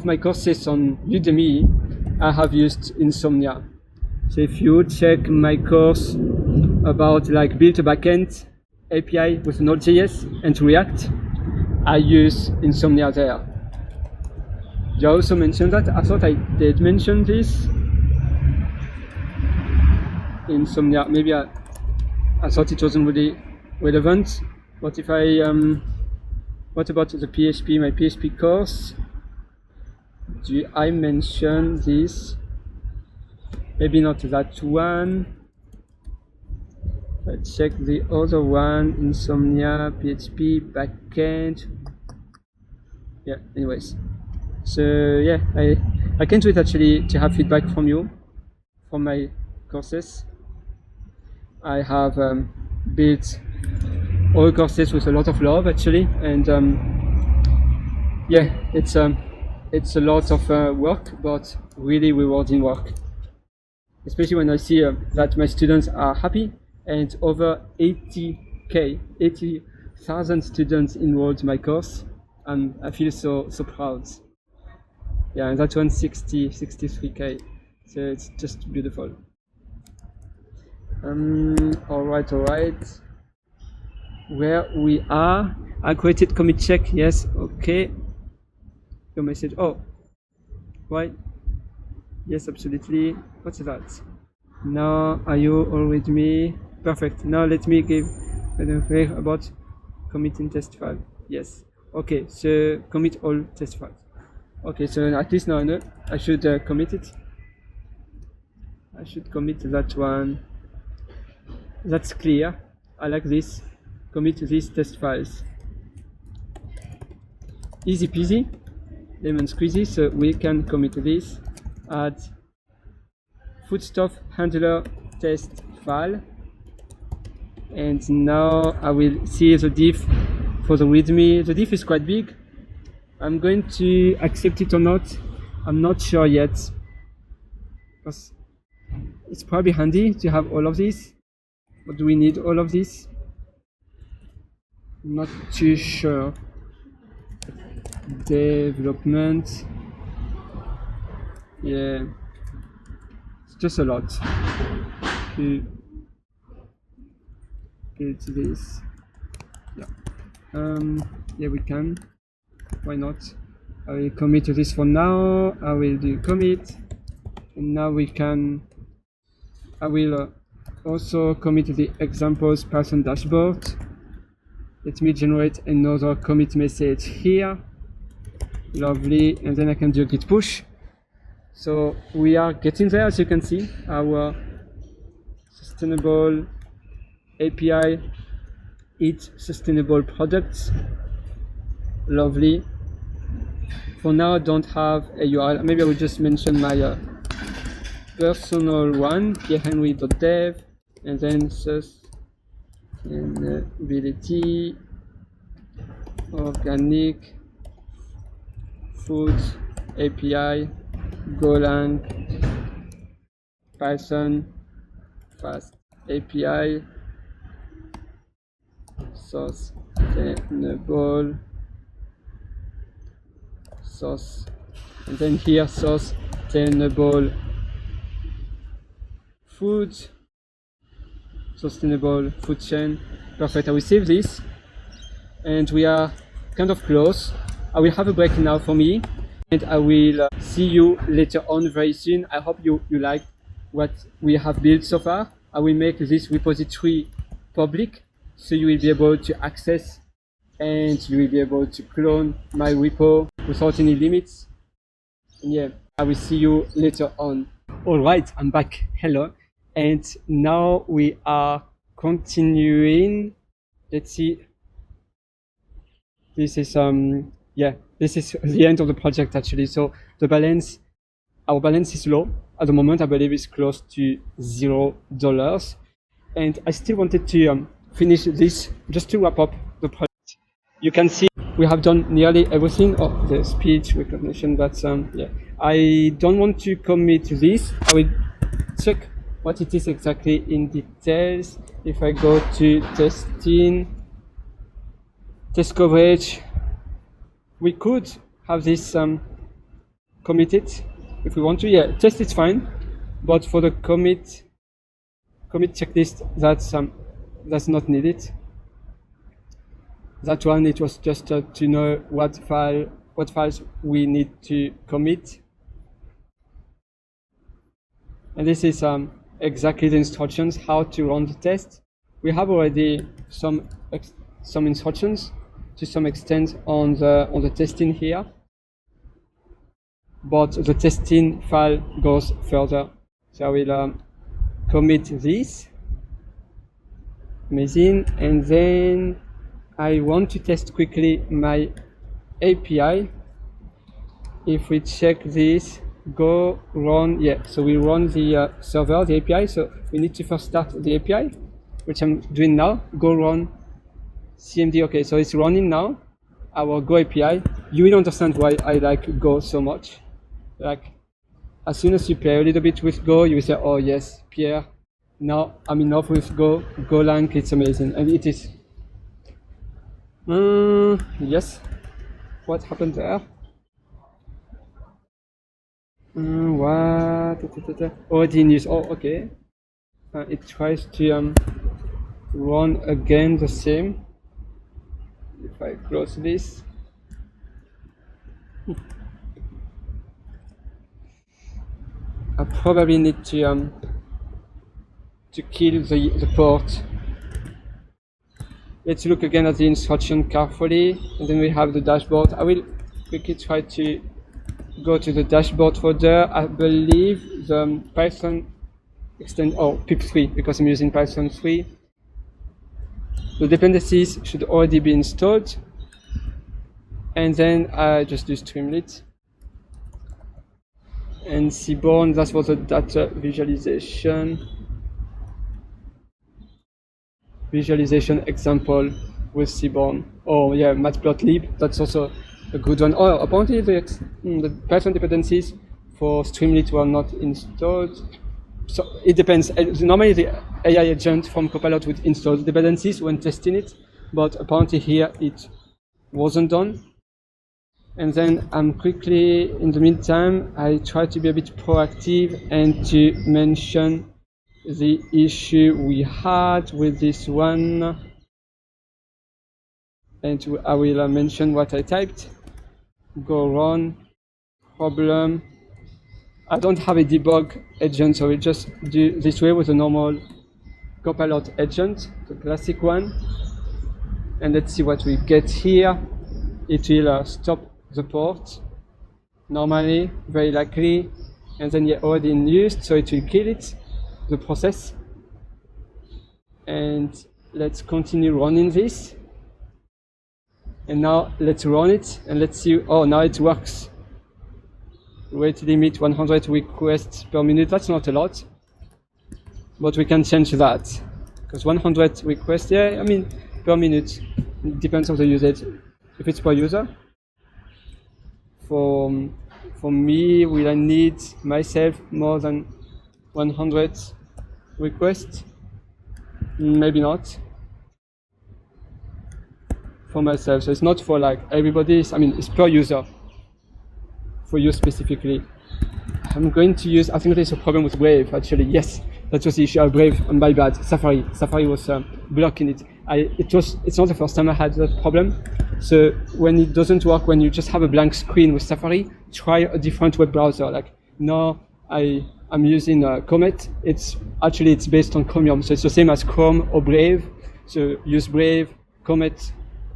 my courses on Udemy, I have used Insomnia. So if you check my course about like build a backend API with Node.js and React, I use Insomnia there. Did I also mention that? I thought I did mention this. Insomnia, maybe I thought it wasn't really relevant. But if what about the PHP, my PHP course? Do I mention this? Maybe not that one. Let's check the other one, Insomnia, PHP, backend. Yeah, anyways. So yeah, I can't wait actually to have feedback from you, from my courses. I have built all courses with a lot of love actually, and yeah, it's a lot of work, but really rewarding work. Especially when I see that my students are happy, and over 80,000 students enrolled in my course. I feel so proud. Yeah, and that one 63K. So it's just beautiful. All right. Where we are, I created commit check. Yes, okay. Your message. Oh, why? Yes, absolutely. What's that? Now, are you all with me? Perfect. Now let me give about committing test file. Yes. Okay. So commit all test files. Okay. So at least now I know I should commit it. I should commit that one. That's clear. I like this. Commit these test files. Easy peasy, lemon squeezy. So we can commit this. Add foodstuff handler test file. And now I will see the diff for the readme. The diff is quite big. I'm going to accept it or not. I'm not sure yet. Because it's probably handy to have all of this. But do we need all of this? I'm not too sure. Development. Yeah. It's just a lot to get this. Yeah. Yeah, we can. Why not? I will commit to this for now. I will do commit. And now we can. I will also commit to the examples Python dashboard. Let me generate another commit message here. Lovely. And then I can do a git push. So we are getting there, as you can see. Our sustainable API, each sustainable products. Lovely. For now, I don't have a URL. Maybe I will just mention my personal one, pierrehenry.dev, and then sustainability, organic, food, API, Golang, Python, fast API, sustainable, source, and then here sustainable food, sustainable food chain. Perfect. I will save this, and we are kind of close. I will have a break now for me, and I will see you later on very soon. I hope you like what we have built so far. I will make this repository public, so you will be able to access and you will be able to clone my repo without any limits. And yeah, I will see you later on. All right, I'm back. Hello. And now we are continuing. Let's see. This is this is the end of the project actually. So the balance, our balance is low at the moment. I believe it's close to $0. And I still wanted to finish this just to wrap up the project. You can see we have done nearly everything. Oh, the speech recognition, but yeah. I don't want to commit this. I will check what it is exactly in details. If I go to testing, test coverage, we could have this committed if we want to. Yeah, test is fine, but for the commit checklist, that's not needed. That one, it was just to know what files we need to commit. And this is exactly the instructions how to run the test. We have already some instructions to some extent on the testing here, but the testing file goes further. So I will commit this. Amazing. And then I want to test quickly my API. If we check this, go run, yeah, so we run the server, the API. So we need to first start the API, which I'm doing now. Go run CMD. Okay, so it's running now, our Go API. You will understand why I like Go so much. Like, as soon as you play a little bit with Go, you will say, oh yes, Pierre, now I'm enough with Go. Golang, it's amazing, and it is. Yes, what happened there? What? Oh, the news. Oh, okay. It tries to run again the same. If I close this. I probably need to kill the port. Let's look again at the instruction carefully, and then we have the dashboard. I will quickly try to go to the dashboard folder. I believe the Python extend, pip3, because I'm using Python 3. The dependencies should already be installed, and then I just do Streamlit and Seaborn. That was a data visualization example with Seaborn. Oh yeah, matplotlib, that's also a good one. Oh, apparently the Python dependencies for Streamlit were not installed. So it depends. Normally the AI agent from Copilot would install the dependencies when testing it, but apparently here it wasn't done. And then I'm quickly, in the meantime, I try to be a bit proactive and to mention the issue we had with this one. And I will mention what I typed. Go run, problem. I don't have a debug agent, so we'll just do this way with a normal Copilot agent, the classic one. And let's see what we get here. It will stop the port normally, very likely, and then you're already in use, so it will kill it, the process. And let's continue running this. And now let's run it and let's see. Oh, now it works. Rate limit 100 requests per minute. That's not a lot, but we can change that, because 100 requests, yeah, I mean per minute, it depends on the usage. If it's per user, for me, will I need myself more than 100 requests? Maybe not. For myself, so it's not for like everybody. I mean, it's per user. For you specifically, I'm going to use. I think there's a problem with Brave. Actually, yes, that was the issue. Brave, my bad. Safari was blocking it. It's not the first time I had that problem. So when it doesn't work, when you just have a blank screen with Safari, try a different web browser. Like now, I'm using Comet. It's based on Chromium, so it's the same as Chrome or Brave. So use Brave, Comet,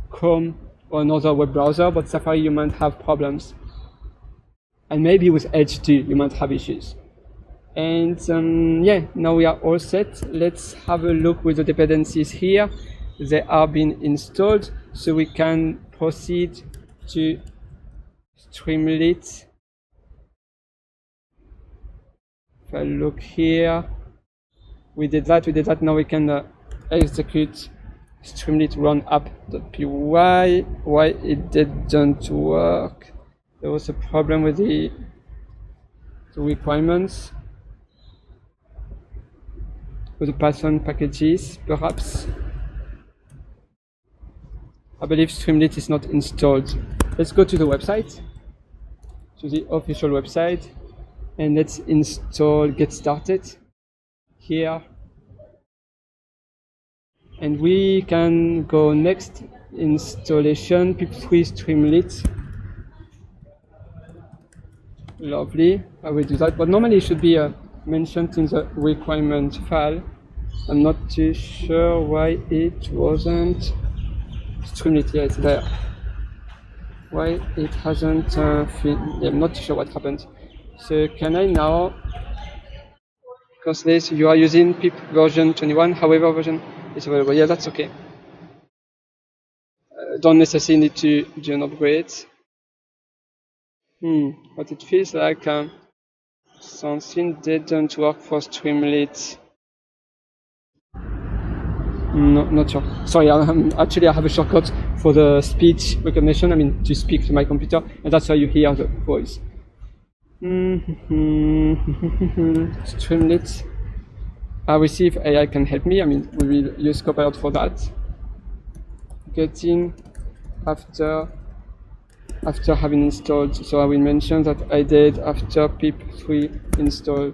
Chrome, or another web browser. But Safari, you might have problems. And maybe with Edge too, you might have issues. And yeah, now we are all set. Let's have a look with the dependencies here. They are being installed, so we can proceed to Streamlit. If I look here, we did that. Now we can execute Streamlit run app.py. Why it didn't work? There was a problem with the requirements, with the Python packages, perhaps. I believe Streamlit is not installed. Let's go to the website, to the official website, and let's install Get Started here. And we can go next, installation, pip3 Streamlit. Lovely, I will do that, but normally it should be mentioned in the requirement file. I'm not too sure why it wasn't. Streamlit, yeah, it's there. Why it hasn't yeah, I'm not too sure what happened. So can I now, because this you are using pip version 21, however version is available. Yeah, that's okay. Don't necessarily need to do an upgrade. But it feels like something didn't work for Streamlit. No, not sure. Sorry, actually I have a shortcut for the speech recognition. I mean, to speak to my computer, and that's why you hear the voice. Streamlit. I will see if AI can help me. I mean, we will use Copilot for that. Getting after having installed. So I will mention that I did after pip3 install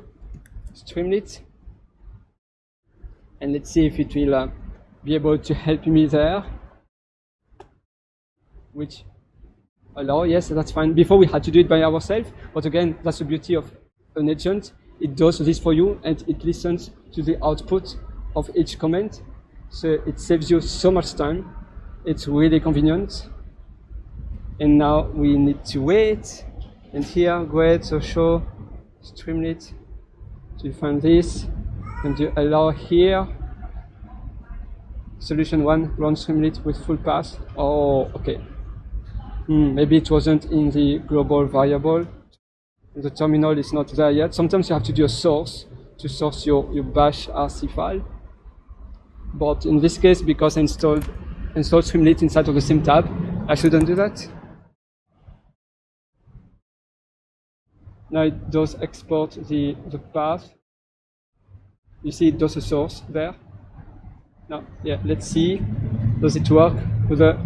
Streamlit. And let's see if it will be able to help me there. Which allow, yes, that's fine. Before we had to do it by ourselves, but again, that's the beauty of an agent. It does this for you and it listens to the output of each comment. So it saves you so much time. It's really convenient. And now we need to wait. And here, great, so show Streamlit. So you find this, and you allow here solution 1 run Streamlit with full path. Oh, okay. Maybe it wasn't in the global variable. The terminal is not there yet. Sometimes you have to do a source to source your bash RC file. But in this case, because I installed Streamlit inside of the same tab, I shouldn't do that. Now it does export the path. You see it does a source there. Now, yeah, let's see. Does it work with the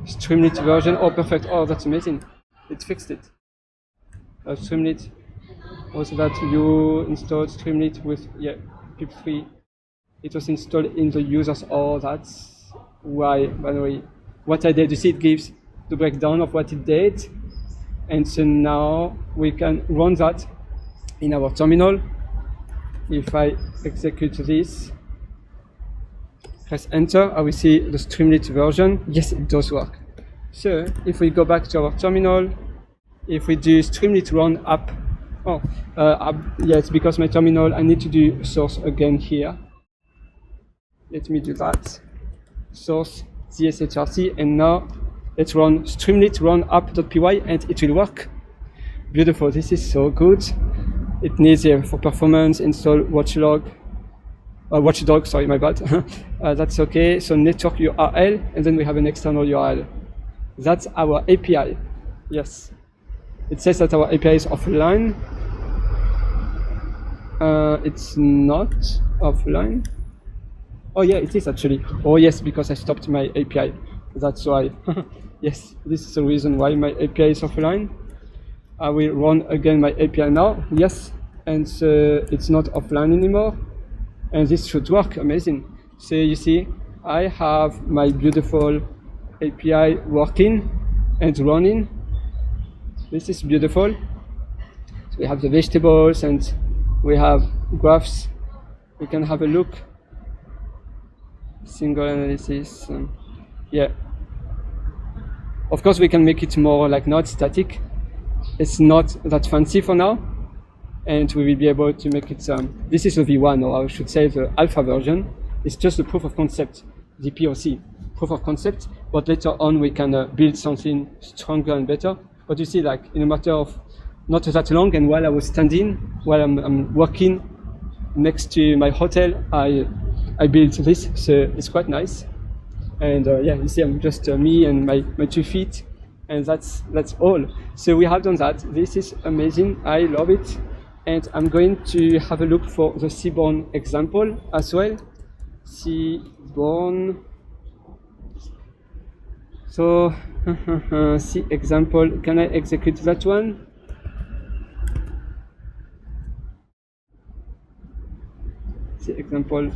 Streamlit version? Oh, perfect. Oh, that's amazing. It fixed it. Streamlit was that you installed Streamlit with, yeah, pip3. It was installed in the users. Oh, that's why, by the way. What I did, you see it gives the breakdown of what it did. And so now we can run that in our terminal. If I execute this, press enter, I will see the Streamlit version. Yes, it does work. So if we go back to our terminal, if we do Streamlit run app, yeah, it's because my terminal, I need to do source again here. Let me do that. Source ZSHRC, and now let's run Streamlit run app.py, and it will work. Beautiful, this is so good. It needs for performance, install Watchdog, sorry, my bad. That's okay. So network URL, and then we have an external URL. That's our API. Yes. It says that our API is offline. It's not offline. Oh yeah, it is actually. Oh yes, because I stopped my API. That's why. Yes, this is the reason why my API is offline. I will run again my API now. Yes, and it's not offline anymore. And this should work. Amazing. So you see, I have my beautiful API working and running. This is beautiful. So we have the vegetables and we have graphs. We can have a look. Single analysis. Yeah. Of course, we can make it more like not static. It's not that fancy for now, and we will be able to make it. This is the V1, or I should say the alpha version. It's just the proof of concept, the POC, proof of concept. But later on, we can build something stronger and better. But you see, like in a matter of not that long, and while I was standing, while I'm working next to my hotel, I built this, so it's quite nice. And yeah, you see, I'm just me and my 2 feet, and that's all. So we have done that. This is amazing. I love it, and I'm going to have a look for the Seaborn example as well. Seaborn. So see example. Can I execute that one? See example.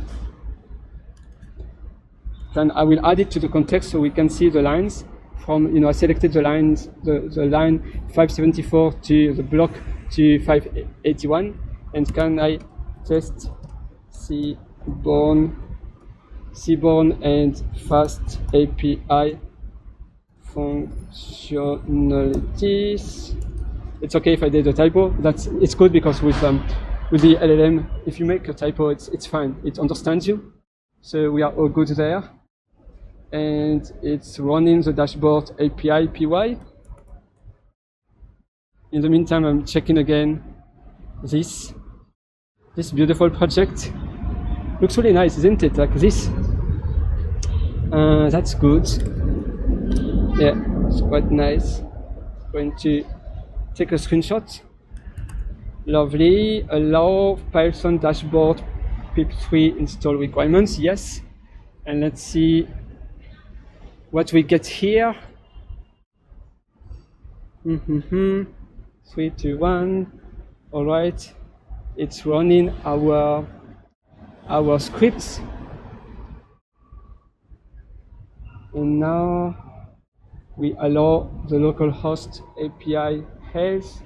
Then I will add it to the context so we can see the lines from, I selected the lines, the line 574 to the block to 581. And can I test Seaborn and fast API functionalities? It's okay if I did a typo. It's good because with the LLM, if you make a typo, it's fine. It understands you. So we are all good there. And it's running the dashboard API PY. In the meantime, I'm checking again this beautiful project. Looks really nice, isn't it? Like this. That's good. Yeah, it's quite nice. Going to take a screenshot. Lovely. Allow Python dashboard pip3 install requirements. Yes. And let's see what we get here. 3, 2, 1. All right. It's running our scripts. And now we allow the localhost API health.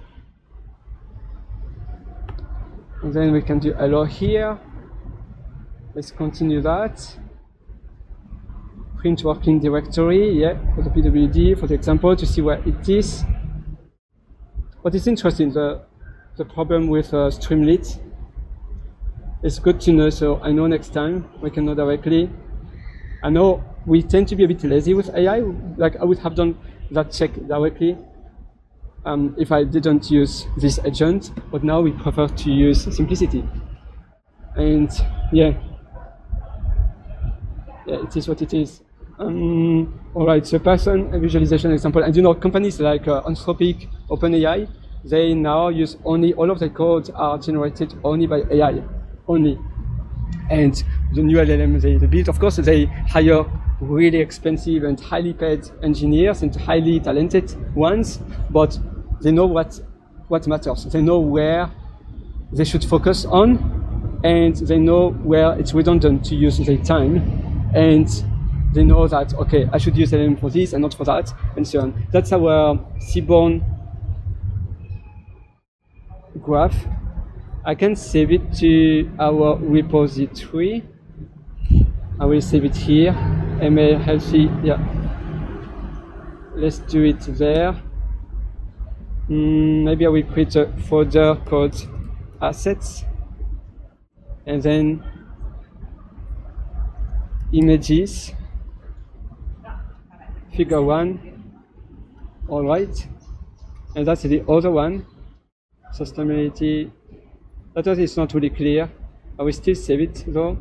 And then we can do allow here. Let's continue that. Print working directory, yeah, for the PWD, for the example, to see where it is. But it's interesting, the problem with Streamlit. It's good to know, so I know next time we can know directly. I know we tend to be a bit lazy with AI, like I would have done that check directly if I didn't use this agent, but now we prefer to use simplicity. And yeah, it is what it is. All right, so Python visualization example, and companies like Anthropic, OpenAI, they now use all of their codes are generated only by AI, only. And the new LLM they build, of course, they hire really expensive and highly paid engineers and highly talented ones, but they know what matters. They know where they should focus on, and they know where it's redundant to use their time, and they know that, okay, I should use LLM for this and not for that, and so on. That's our Seaborn graph. I can save it to our repository. I will save it here. ML healthy, yeah. Let's do it there. Maybe I will create a folder called assets, and then images, figure 1. All right, and that's the other one. Sustainability. That one is not really clear. I will still save it though.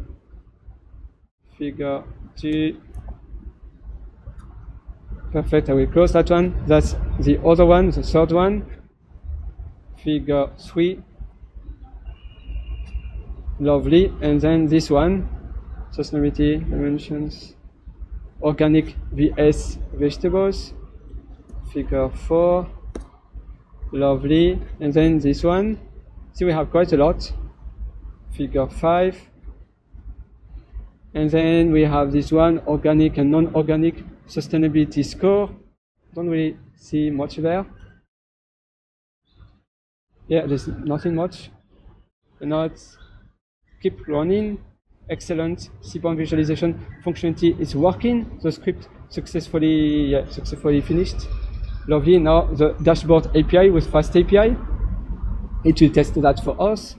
Figure 2. Perfect, I will close that one. That's the other one, the third one. Figure 3. Lovely. And then this one. Sustainability dimensions. Organic vs vegetables. Figure 4. Lovely. And then this one. See, we have quite a lot. Figure 5. And then we have this one, organic and non-organic sustainability score. Don't really see much there. Yeah, there's nothing much. And now let's keep running. Excellent. Seaborn visualization functionality is working. The script successfully finished. Lovely. Now the dashboard API with fast API. it will test that for us.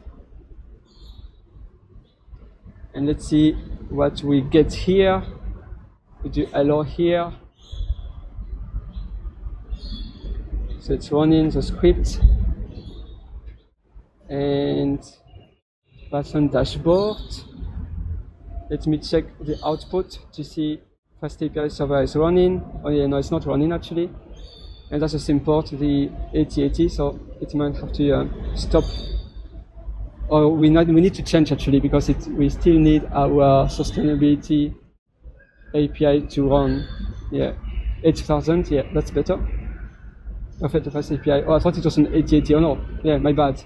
And let's see what we get here. We do allow here. So it's running the script. And Python dashboard. Let me check the output to see Fast API server is running. Oh yeah, no, it's not running actually. And that's just import the AT80, so it might have to stop. Or we need to change actually, because we still need our sustainability API to run. Yeah, 8000. Yeah, that's better. Perfect, the Fast API. Oh, I thought it was on 8080. Oh no, yeah, my bad.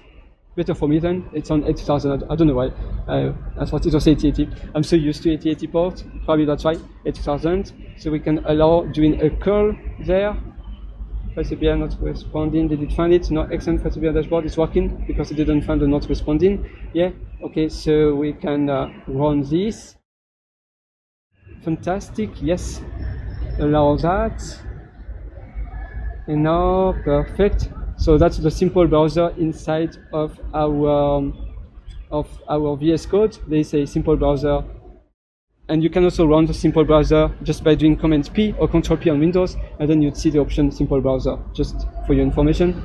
Better for me then. It's on 8000. I don't know why. I thought it was 8080. I'm so used to 8080 port. Probably that's why. 8000. So we can allow doing a curl there. Fast API not responding. Did it find it? No, excellent. Fast API dashboard is working because it didn't find the not responding. Yeah. Okay. So we can run this. Fantastic. Yes. Allow that. And now perfect. So that's the simple browser inside of our VS Code. There is a simple browser, and you can also run the simple browser just by doing Command P or Control P on Windows, and then you'd see the option simple browser, just for your information.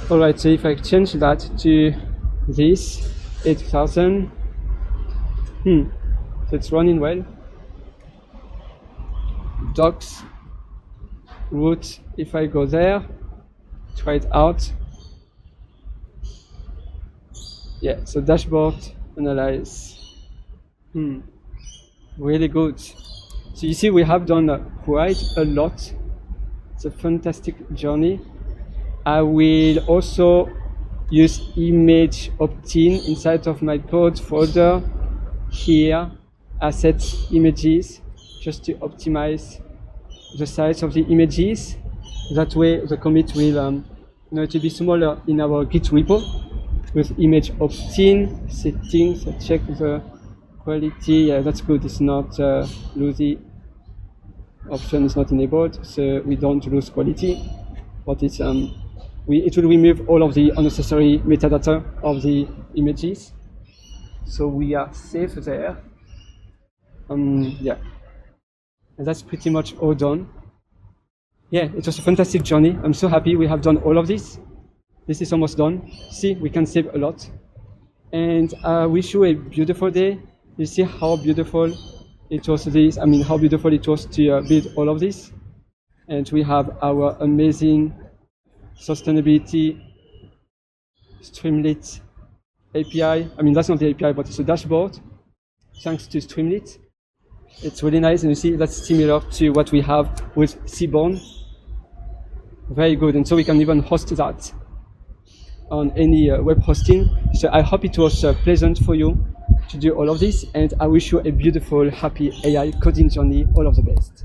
Alright, so if I change that to this 8000, so it's running well. Docs, root, if I go there, try it out. Yeah, so dashboard, analyze. Really good. So you see we have done quite a lot. It's a fantastic journey. I will also use image opt-in inside of my code folder here, assets, images, just to optimize the size of the images. That way the commit will it will be smaller in our Git repo with image opt-in settings. I check the quality. Yeah, that's good. It's not loosey. Option is not enabled, so we don't lose quality. But it's it will remove all of the unnecessary metadata of the images, so we are safe there. Yeah, and that's pretty much all done. Yeah, it was a fantastic journey. I'm so happy we have done all of this. This is almost done. See, we can save a lot. And I wish you a beautiful day. You see how beautiful it was how beautiful it was to build all of this. And we have our amazing sustainability Streamlit API. That's not the API, but it's a dashboard. Thanks to Streamlit. It's really nice, and you see that's similar to what we have with Seaborn. Very good, and so we can even host that on any web hosting. So I hope it was pleasant for you to do all of this, and I wish you a beautiful, happy AI coding journey. All of the best.